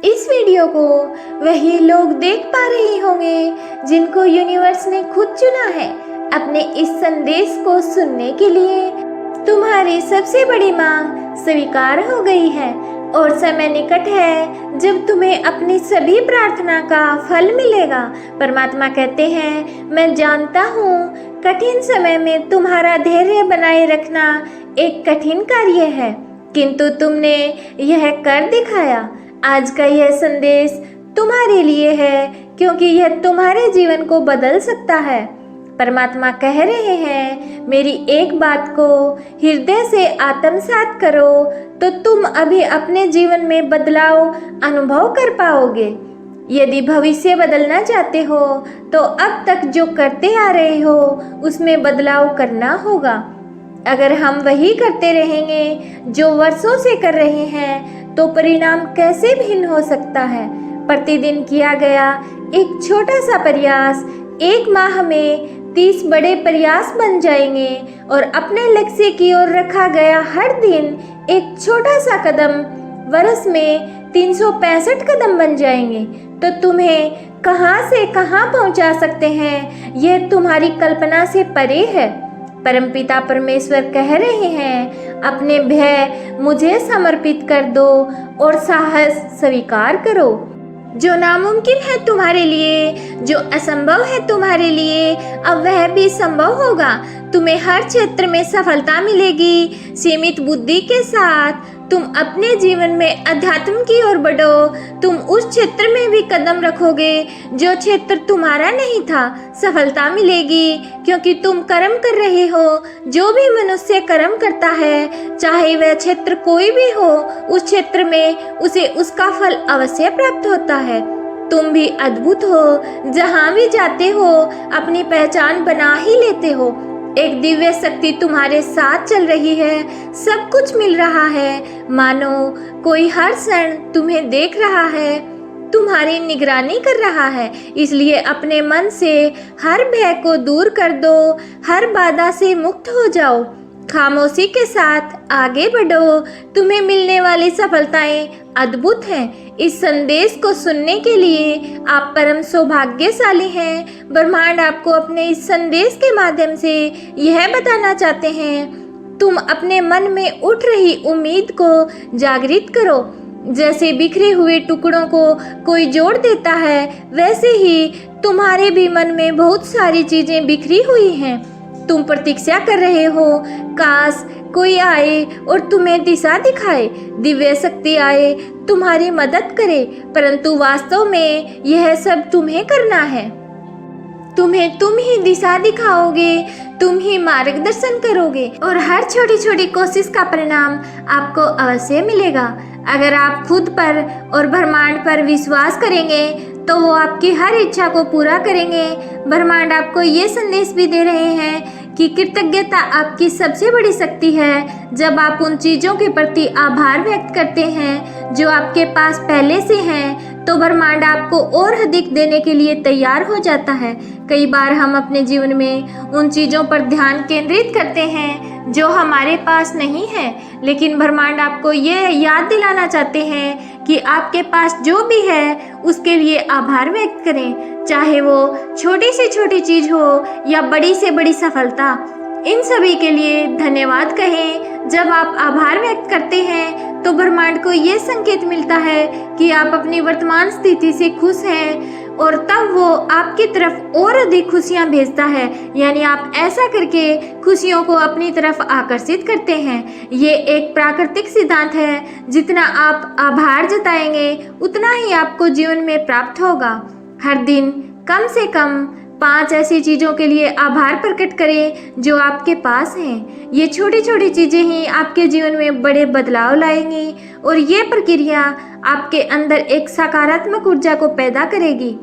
इस वीडियो को वही लोग देख पा रहे होंगे जिनको यूनिवर्स ने खुद चुना है अपने इस संदेश को सुनने के लिए। तुम्हारी सबसे बड़ी मांग स्वीकार हो गई है और समय निकट है जब तुम्हें अपनी सभी प्रार्थना का फल मिलेगा। परमात्मा कहते हैं, मैं जानता हूँ कठिन समय में तुम्हारा धैर्य बनाए रखना एक कठिन कार्य है, किंतु तुमने यह कर दिखाया। आज का यह संदेश तुम्हारे लिए है क्योंकि यह तुम्हारे जीवन को बदल सकता है। परमात्मा कह रहे हैं, मेरी एक बात को हृदय से आत्मसात करो तो तुम अभी अपने जीवन में बदलाव अनुभव कर पाओगे। यदि भविष्य बदलना चाहते हो तो अब तक जो करते आ रहे हो उसमें बदलाव करना होगा। अगर हम वही करते रहेंगे जो वर्षों से कर रहे हैं तो परिणाम कैसे भिन्न हो सकता है। प्रतिदिन किया गया एक छोटा सा प्रयास एक माह में 30 बड़े प्रयास बन जाएंगे और अपने लक्ष्य की ओर रखा गया हर दिन एक छोटा सा कदम वर्ष में 365 कदम बन जाएंगे। तो तुम्हें कहां से कहां पहुंचा सकते हैं, यह तुम्हारी कल्पना से परे है। परमपिता परमेश्वर कह रहे हैं, अपने भय मुझे समर्पित कर दो और साहस स्वीकार करो। जो नामुमकिन है तुम्हारे लिए, जो असंभव है तुम्हारे लिए, अब वह भी संभव होगा। तुम्हें हर क्षेत्र में सफलता मिलेगी। सीमित बुद्धि के साथ तुम अपने जीवन में अध्यात्म की ओर बढ़ो। तुम उस क्षेत्र में भी कदम रखोगे जो क्षेत्र तुम्हारा नहीं था। सफलता मिलेगी क्योंकि तुम कर्म कर रहे हो। जो भी मनुष्य कर्म करता है, चाहे वह क्षेत्र कोई भी हो, उस क्षेत्र में उसे उसका फल अवश्य प्राप्त होता है। तुम भी अद्भुत हो, जहाँ भी जाते हो अपनी पहचान बना ही लेते हो। एक दिव्य शक्ति तुम्हारे साथ चल रही है, सब कुछ मिल रहा है, मानो कोई हर क्षण तुम्हें देख रहा है, तुम्हारी निगरानी कर रहा है। इसलिए अपने मन से हर भय को दूर कर दो, हर बाधा से मुक्त हो जाओ, खामोशी के साथ आगे बढ़ो। तुम्हें मिलने वाली सफलताएं अद्भुत हैं। इस संदेश को सुनने के लिए आप परम सौभाग्यशाली हैं। ब्रह्मांड आपको अपने इस संदेश के माध्यम से यह बताना चाहते हैं, तुम अपने मन में उठ रही उम्मीद को जागृत करो। जैसे बिखरे हुए टुकड़ों को कोई जोड़ देता है, वैसे ही तुम्हारे भी मन में बहुत सारी चीजें बिखरी हुई हैं। तुम प्रतीक्षा कर रहे हो, काश कोई आए और तुम्हें दिशा दिखाए, दिव्य शक्ति आए, तुम्हारी मदद करे, परंतु वास्तव में यह सब तुम्हें करना है। तुम ही दिशा दिखाओगे, तुम ही मार्गदर्शन करोगे और हर छोटी छोटी कोशिश का परिणाम आपको अवश्य मिलेगा। अगर आप खुद पर और ब्रह्मांड पर विश्वास करेंगे तो वो आपकी हर इच्छा को पूरा करेंगे। ब्रह्मांड आपको ये संदेश भी दे रहे हैं कि कृतज्ञता आपकी सबसे बड़ी शक्ति है। जब आप उन चीज़ों के प्रति आभार व्यक्त करते हैं जो आपके पास पहले से हैं, तो ब्रह्मांड आपको और अधिक देने के लिए तैयार हो जाता है। कई बार हम अपने जीवन में उन चीज़ों पर ध्यान केंद्रित करते हैं जो हमारे पास नहीं है, लेकिन ब्रह्मांड आपको ये याद दिलाना चाहते हैं कि आपके पास जो भी है उसके लिए आभार व्यक्त करें, चाहे वो छोटी से छोटी चीज़ हो या बड़ी से बड़ी सफलता। इन सभी के लिए धन्यवाद कहें। जब आप आभार व्यक्त करते हैं तो ब्रह्मांड को ये संकेत मिलता है कि आप अपनी वर्तमान स्थिति से खुश हैं और तब वो आपकी तरफ और अधिक खुशियां भेजता है। यानी आप ऐसा करके खुशियों को अपनी तरफ आकर्षित करते हैं। ये एक प्राकृतिक सिद्धांत है, जितना आप आभार जताएंगे उतना ही आपको जीवन में प्राप्त होगा। हर दिन कम से कम 5 ऐसी चीज़ों के लिए आभार प्रकट करें जो आपके पास हैं। ये छोटी छोटी चीज़ें ही आपके जीवन में बड़े बदलाव लाएंगी और ये प्रक्रिया आपके अंदर एक सकारात्मक ऊर्जा को पैदा करेगी,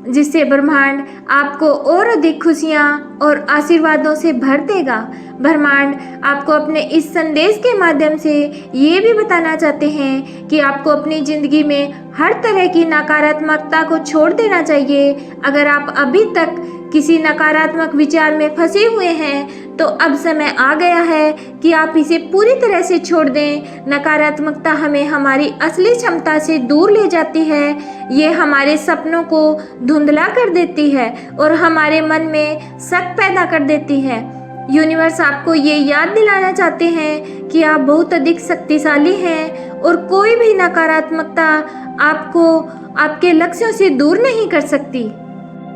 जिससे ब्रह्मांड आपको और अधिक खुशियाँ और आशीर्वादों से भर देगा। ब्रह्मांड आपको अपने इस संदेश के माध्यम से ये भी बताना चाहते हैं कि आपको अपनी ज़िंदगी में हर तरह की नकारात्मकता को छोड़ देना चाहिए। अगर आप अभी तक किसी नकारात्मक विचार में फंसे हुए हैं तो अब समय आ गया है कि आप इसे पूरी तरह से छोड़ दें। नकारात्मकता हमें हमारी असली क्षमता से दूर ले जाती है। ये हमारे सपनों को धुंधला कर देती है और हमारे मन में शक पैदा कर देती है। यूनिवर्स आपको ये याद दिलाना चाहते हैं कि आप बहुत अधिक शक्तिशाली हैं और कोई भी नकारात्मकता आपको आपके लक्ष्यों से दूर नहीं कर सकती,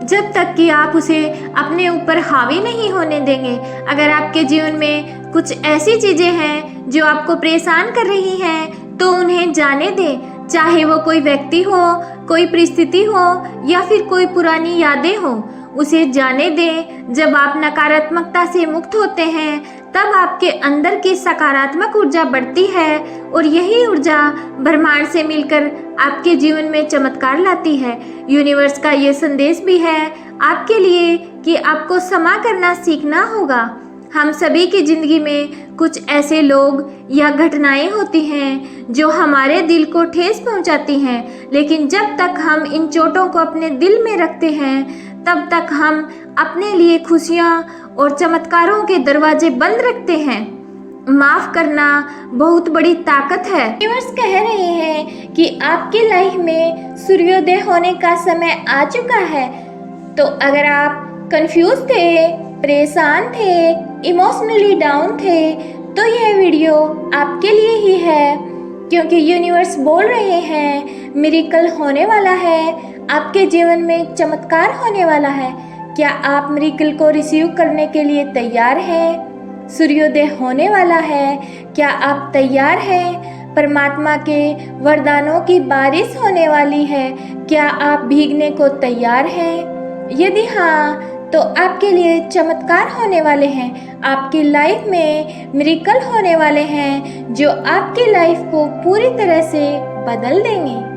जब तक कि आप उसे अपने ऊपर हावी नहीं होने देंगे। अगर आपके जीवन में कुछ ऐसी चीजें हैं जो आपको परेशान कर रही हैं, तो उन्हें जाने दें। चाहे वो कोई व्यक्ति हो, कोई परिस्थिति हो या फिर कोई पुरानी यादें हो, उसे जाने दें। जब आप नकारात्मकता से मुक्त होते हैं, तब आपके अंदर की सकारात्मक ऊर्जा बढ़ती है और यही ऊर्जा ब्रह्मांड से मिलकर आपके जीवन में चमत्कार लाती है। यूनिवर्स का ये संदेश भी है आपके लिए कि आपको क्षमा करना सीखना होगा। हम सभी की जिंदगी में कुछ ऐसे लोग या घटनाएं होती हैं जो हमारे दिल को ठेस पहुंचाती हैं, लेकिन जब तक हम इन चोटों को अपने दिल में रखते हैं, तब तक हम अपने लिए खुशियां और चमत्कारों के दरवाजे बंद रखते हैं। माफ करना बहुत बड़ी ताकत है। यूनिवर्स कह रहे हैं कि आपकी लाइफ में सूर्योदय होने का समय आ चुका है। तो अगर आप कंफ्यूज थे, परेशान थे, इमोशनली डाउन थे, तो यह वीडियो आपके लिए ही है, क्योंकि यूनिवर्स बोल रहे हैं मिरेकल होने वाला है, आपके जीवन में चमत्कार होने वाला है। क्या आप मिरेकल को रिसीव करने के लिए तैयार हैं? सूर्योदय होने वाला है, क्या आप तैयार हैं? परमात्मा के वरदानों की बारिश होने वाली है, क्या आप भीगने को तैयार हैं? यदि हाँ, तो आपके लिए चमत्कार होने वाले हैं। आपकी लाइफ में मिरेकल होने वाले हैं जो आपकी लाइफ को पूरी तरह से बदल देंगे।